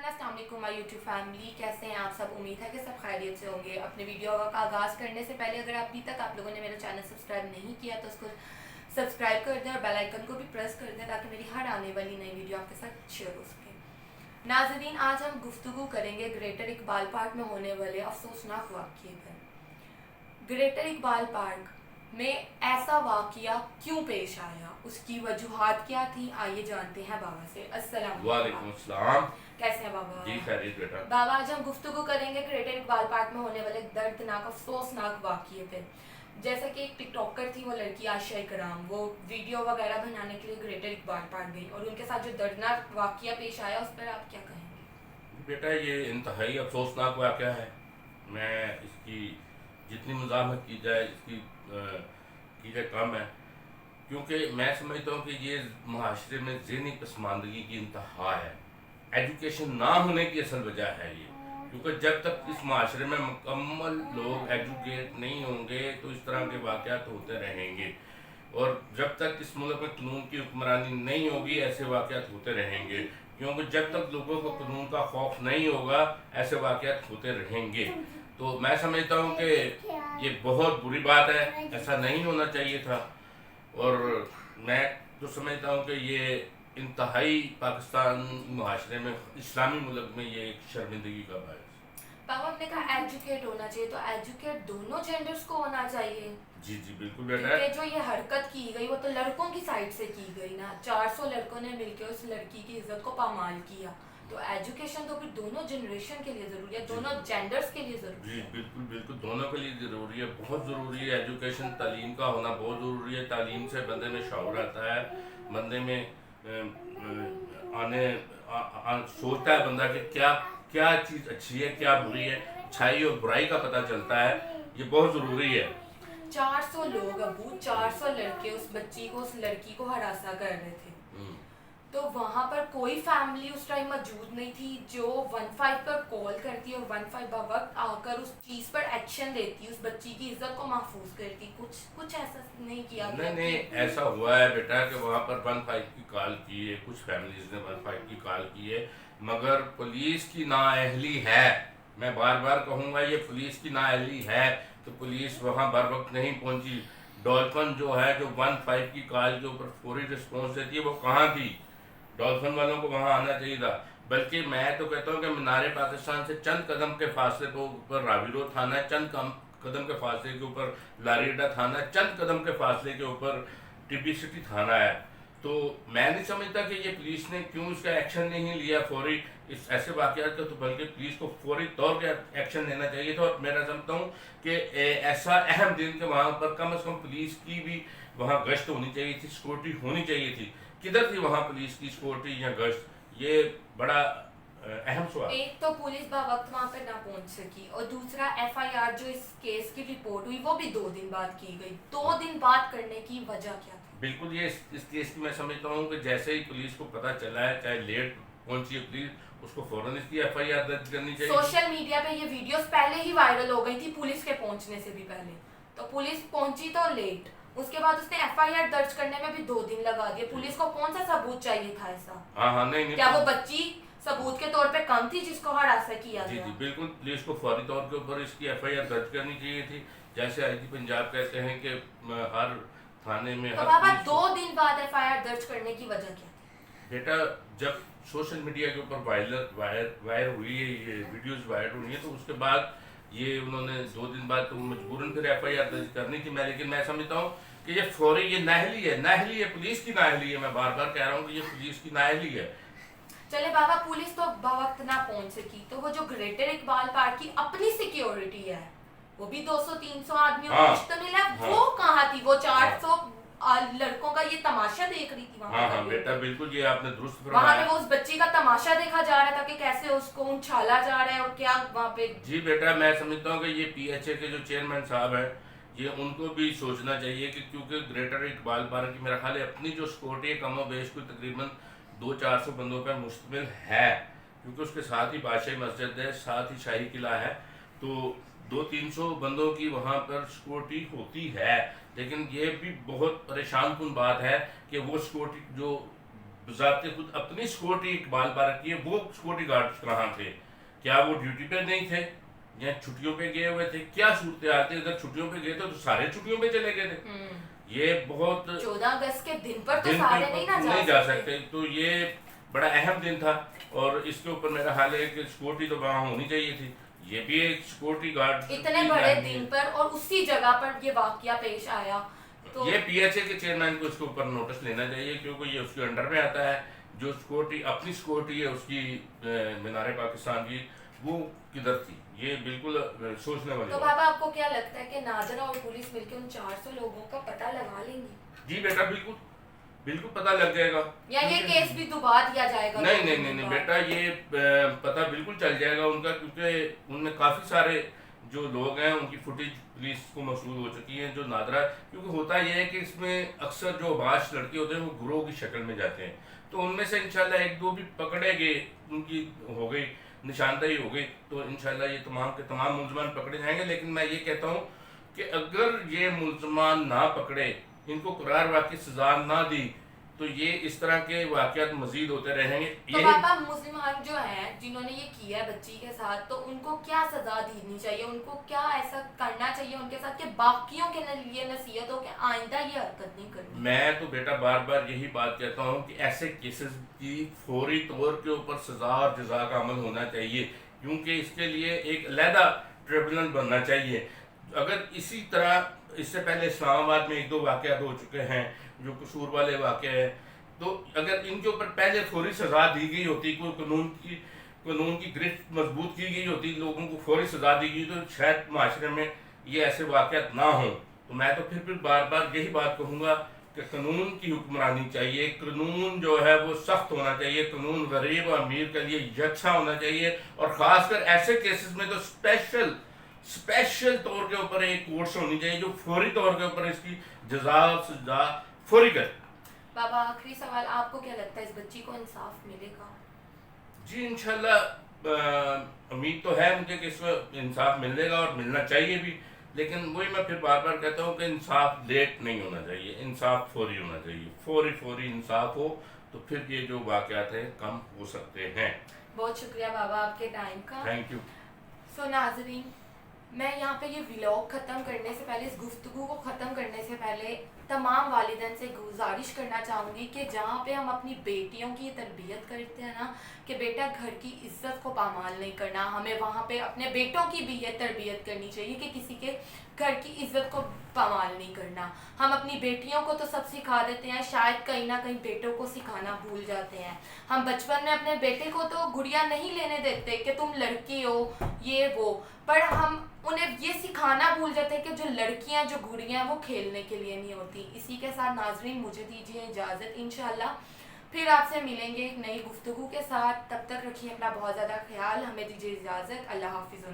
अस्सलाम वालेकुम my YouTube family, कैसे हैं आप सब। उम्मीद है कि सब खैरियत से होंगे। अपने वीडियो का आगाज़ करने से पहले अगर अभी तक आप लोगों ने मेरा चैनल सब्सक्राइब नहीं किया तो उसको सब्सक्राइब कर दें और बेल आइकन को भी प्रेस कर दें ताकि मेरी हर आने वाली नई वीडियो आपके साथ शेयर हो सके। नाज़रीन, आज हम गुफ्तगू करेंगे ग्रेटर इकबाल पार्क में होने वाले अफसोसनाक वाक़ये पर। ग्रेटर इकबाल पार्क में ऐसा वाक़या क्यों पेश आया, उसकी वजूहात क्या थी, आइए जानते हैं बाबा से। अस्सलाम वालेकुम अस्सलाम। कैसे हैं बाबा? जी खैरियत बेटा। बाबा, आज हम गुफ्तगू करेंगे ग्रेटर इकबाल पार्क में होने वाले दर्दनाक अफसोसनाक वाक़ये पे। जैसे कि एक टिकटॉकर थी, वो लड़की आशिया इकराम, वो वीडियो वगैरह बनाने के लिए ग्रेटर इकबाल पार्क गई और उनके साथ जो दर्दनाक वाक़या पेश आया उस पर आप क्या कहेंगे? बेटा ये इंतहाई अफसोसनाक वाक़या है। मैं इसकी जितनी मज़ाहमत की जाए इसकी की जाए कम है, क्योंकि मैं समझता हूँ कि ये माशरे में ज़हनी पसमानदगी की इंतहा है। एजुकेशन ना होने की असल वजह है ये, क्योंकि जब तक इस माशरे में मुकम्मल लोग एजुकेट नहीं होंगे तो इस तरह के वाक़यात होते रहेंगे, और जब तक इस मुल्क में कानून की हुक्मरानी नहीं होगी ऐसे वाक़यात होते रहेंगे, क्योंकि जब तक लोगों को कानून का खौफ नहीं होगा ऐसे वाक़यात होते रहेंगे। तो मैं समझता हूँ कि ये बहुत बुरी बात है, ऐसा नहीं होना चाहिए था, और मैं तो समझता हूँ कि ये इंतहाई पाकिस्तान मुआशरे में, इस्लामी मुल्क में ये एक शर्मिंदगी का बायस। बाबा, आपने कहा एजुकेट होना चाहिए, तो एजुकेट दोनों जेंडर्स को होना चाहिए। जी जी बिल्कुल बेटा। क्योंकि जो ये हरकत की गई वो तो लड़कों की साइड से की गई ना, 400 लड़कों ने मिलकर उस लड़की की इज्जत को पामाल किया। तो एजुकेशन तो फिर दोनों जनरेशन के लिए ज़रूरी है, दोनों जेंडर्स के लिए ज़रूरी जी है। बिल्कुल बिल्कुल, दोनों के लिए ज़रूरी है, बहुत ज़रूरी है। एजुकेशन तालीम का होना बहुत ज़रूरी है। तालीम से बंदे में शऊर आता है, बंदे में सोचता है बंदा कि क्या क्या चीज़ अच्छी है क्या बुरी है, अच्छाई और बुराई का पता चलता है। ये बहुत ज़रूरी है। 400 लोग अबू, 400 लड़के उस बच्ची को, उस लड़की को हरासा कर रहे थे, तो वहाँ पर कोई फैमिली उस टाइम मौजूद नहीं थी जो 15 पर कॉल करती और 15 वक्त आकर उस चीज़ पर एक्शन लेती, उस बच्ची की इज्जत को महफूज करती। कुछ ऐसा नहीं किया गया? नहीं, ऐसा हुआ है बेटा कि वहाँ पर 15 की कॉल की है, कुछ फैमिलीज ने 15 की कॉल की है, मगर पुलिस की नाअहली है। मैं बार बार कहूँगा ये पुलिस की नाअहली है, तो पुलिस वहाँ बर वक्त नहीं पहुँची। डॉल्फिन जो है, जो 15 की कॉल के ऊपर फौरी रिस्पॉन्स देती है, वो कहाँ थी? डॉल्फिन वालों को वहाँ आना चाहिए था। बल्कि मैं तो कहता हूँ कि मीनार पाकिस्तान से चंद कदम के फासले के ऊपर रावी रोड थाना है, चंद कदम के फासले के ऊपर लारीडा थाना है, चंद कदम के फासले के ऊपर टिब्बी सिटी थाना है। तो मैं नहीं समझता कि ये पुलिस ने क्यों इसका एक्शन नहीं लिया फौरी इस ऐसे वाक़यात का, तो बल्कि पुलिस को फौरी तौर पर एक्शन लेना चाहिए था। और मैं समझता हूँ कि ऐसा अहम दिन के वहाँ पर कम से कम पुलिस की भी वहाँ गश्त होनी चाहिए थी, सिक्योरिटी होनी चाहिए थी। किधर थी वहाँ पुलिस की सिक्योरिटी या गश्त? ये बड़ा अहम सवाल। एक तो पुलिस वक्त वहाँ पर ना पहुँच सकी, और दूसरा FIR जो इस केस की रिपोर्ट हुई वो भी 2 दिन बाद की गई। 2 दिन बाद करने की वजह क्या थी? बिल्कुल, ये इस केस की मैं समझता हूँ कि जैसे ही पुलिस को पता चला है, चाहे लेट पहुंची है पुलिस, उसको फौरन इसकी FIR दर्ज करनी चाहिए। सोशल मीडिया पे ये वीडियोस पहले ही वायरल हो गई थी पुलिस के पहुंचने से भी पहले, तो पुलिस पहुंची तो लेट, उसके बाद उसने FIR दर्ज करने में भी 2 दिन लगा दिए। पुलिस को कौन सा सबूत चाहिए था ऐसा? हाँ, नहीं, क्या वो बच्ची सबूत के तौर पे कम थी जिसको हरासा किया जी गया? जी बिल्कुल, पुलिस को फौरी तौर के ऊपर इसकी FIR दर्ज करनी चाहिए थी। जैसे IG पंजाब कहते हैं कि हर थाने में, तो बाबा 2 दिन बाद FIR दर्ज करने की वजह क्या थी? बेटा, जब सोशल मीडिया के ऊपर वायरल हुई है, ये वीडियोस वायरल हुई है, तो उसके बाद ये उन्होंने 2 दिन बाद तो मजबूरन फिर FIR दर्ज करनी थी। लेकिन मैं समझता हूँ कि ये फौरी, ये नाअहली है, पुलिस की नाअहली है। मैं बार बार कह रहा हूँ कि ये पुलिस की नाअहली है। चले बाबा, पुलिस तो वक्त ना पहुंच सकी, तो वो जो ग्रेटर इकबाल पार्क की अपनी सिक्योरिटी है, वो भी 200-300 आदमियों को मुश्तमिल है, वो कहाँ थी? वो 400 लड़कों का ये तमाशा देख रही थी वहाँ। हाँ बेटा बिल्कुल, ये आपने दुरुस्त वहाँ फरमाया। पे वो उस बच्ची का तमाशा देखा जा रहा था कि कैसे उसको उछाला जा रहा है और क्या वहाँ पे। जी बेटा, मैं समझता हूँ कि ये PHA के जो चेयरमैन साहब हैं, ये उनको भी सोचना चाहिए कि क्योंकि ग्रेटर इकबाल पार्क की मेरा ख्याल है अपनी जो सिक्योरिटी है कम बेश कोई तकरीबन 200-400 बंदों पर मुश्तमिल है, क्योंकि उसके साथ ही बादशाही मस्जिद है, साथ ही शाही किला है, तो 200-300 बंदों की वहाँ पर सिक्योरिटी होती है। लेकिन ये भी बहुत परेशान कुन बात है कि वो सिक्योरिटी जो बजाते खुद अपनी सिक्योरिटी इकबाल बारकी है, वो सिक्योरिटी गार्ड कहाँ थे? क्या वो ड्यूटी पे नहीं थे या छुट्टियों पे गए हुए थे? क्या सूरत हाल थी? अगर छुट्टियों पे गए थे तो सारे छुट्टियों पे चले गए थे। ये बहुत 14 अगस्त के दिन पर तो दिन सारे पे नहीं जा सकते। तो ये बड़ा अहम दिन था और इसके ऊपर मेरा हाल है कि सिक्योरिटी तो वहाँ होनी चाहिए थी। ये भी एक सिक्योरिटी गार्ड इतने बड़े दिन पर और उसी जगह पर ये वाकया पेश आया तो ये पीएचए के चेयरमैन को इसके ऊपर नोटिस लेना चाहिए, क्योंकि ये उसके अंडर में आता है। जो सिक्योरिटी अपनी सिक्योरिटी है उसकी मीनार पाकिस्तान की, वो किधर थी? ये बिल्कुल सोचने वाली तो बात। पापा आपको क्या लगता है कि नाजरा और पुलिस मिलकर उन 400 लोगों का पता लगा लेंगी? जी बेटा, बिल्कुल बिल्कुल पता लग जाएगा। या ये केस भी दुबा दिया जाएगा? नहीं बेटा, ये पता बिल्कुल चल जाएगा उनका, क्योंकि उनमें काफ़ी सारे जो लोग हैं उनकी फुटेज पुलिस को मौसूल हो चुकी है। जो नादरा, क्योंकि होता यह है कि इसमें अक्सर जो बाश लड़के होते हैं वो गुरोह की शक्ल में जाते हैं, तो उनमें से इंशाल्लाह एक दो भी पकड़े गए, उनकी हो गई निशानदही हो गई, तो इंशाल्लाह ये तमाम के तमाम मुलजमान पकड़े जाएंगे। लेकिन मैं ये कहता हूँ कि अगर ये मुलजमान ना पकड़े, इनको करार वाकई सजा ना दी, तो ये इस तरह के वाक़यात मजीद होते रहेंगे। तो पापा मुसलमान जो हैं जिन्होंने ये किया है बच्ची के साथ, तो उनको क्या सजा देनी चाहिए? उनको क्या ऐसा करना चाहिए उनके साथ कि बाकियों के लिए नसीहत हो कि आइंदा ये हरकत नहीं करनी? मैं तो बेटा बार बार यही बात कहता हूँ कि ऐसे केसेस की फौरी तौर के ऊपर सजा और जजा का अमल होना चाहिए, क्योंकि इसके लिए एक अलहदा ट्रिब्यूनल बनना चाहिए। अगर इसी तरह इससे पहले इस्लामाबाद में एक दो वाक़यात हो चुके हैं जो कसूर वाले वाक़े हैं, तो अगर इनके ऊपर पहले फौरी सज़ा दी गई होती, कोई कानून की गिरफ्त मजबूत की गई होती, लोगों को फौरी सज़ा दी गई, तो शायद माशरे में ये ऐसे वाक़यात ना हों। तो मैं तो फिर बार बार यही बात कहूँगा कि कानून की हुक्मरानी चाहिए, कानून जो है वो सख्त होना चाहिए, कानून गरीब और अमीर के लिए यकसा होना चाहिए, और ख़ासकर ऐसे केसेस में तो स्पेशल तौर के ऊपर एक कोर्स होनी चाहिए जो फौरी तौर के ऊपर इसकी जजा सजा फौरी करे। बाबा आखिरी सवाल, आपको क्या लगता है इस बच्ची को इंसाफ मिलेगा? जी इंशाल्लाह उम्मीद तो है मुझे कि इसको इंसाफ मिलेगा और मिलना चाहिए भी, लेकिन वही मैं फिर बार बार कहता हूँ कि इंसाफ लेट नहीं होना चाहिए, इंसाफ फौरी होना चाहिए। फौरी इंसाफ हो तो फिर ये जो वाक़यात हैं कम हो सकते हैं। बहुत शुक्रिया बाबा आपके टाइम का। Thank you. सो नाज़रीन, मैं यहाँ पे ये व्लॉग ख़त्म करने से पहले, इस गुफ्तगू को ख़त्म करने से पहले तमाम वालिदैन से गुजारिश करना चाहूँगी कि जहाँ पे हम अपनी बेटियों की तरबियत करते हैं ना कि बेटा घर की इज़्ज़त को पामाल नहीं करना, हमें वहाँ पे अपने बेटों की भी ये तरबियत करनी चाहिए कि किसी के घर की इज़्ज़त को पामाल नहीं करना। हम अपनी बेटियों को तो सब सिखा देते हैं, शायद कहीं ना कहीं बेटों को सिखाना भूल जाते हैं। हम बचपन में अपने बेटे को तो गुड़िया नहीं लेने देते कि तुम लड़की हो ये वो, पर हम उन्हें ये सिखाना भूल जाते हैं कि जो लड़कियां जो गुड़ियां वो खेलने के लिए नहीं होती। इसी के साथ नाजरीन मुझे दीजिए इजाज़त, इंशाल्लाह फिर आपसे मिलेंगे एक नई गुफ्तगू के साथ। तब तक रखिए अपना बहुत ज़्यादा ख्याल, हमें दीजिए इजाज़त। अल्लाह हाफिज़।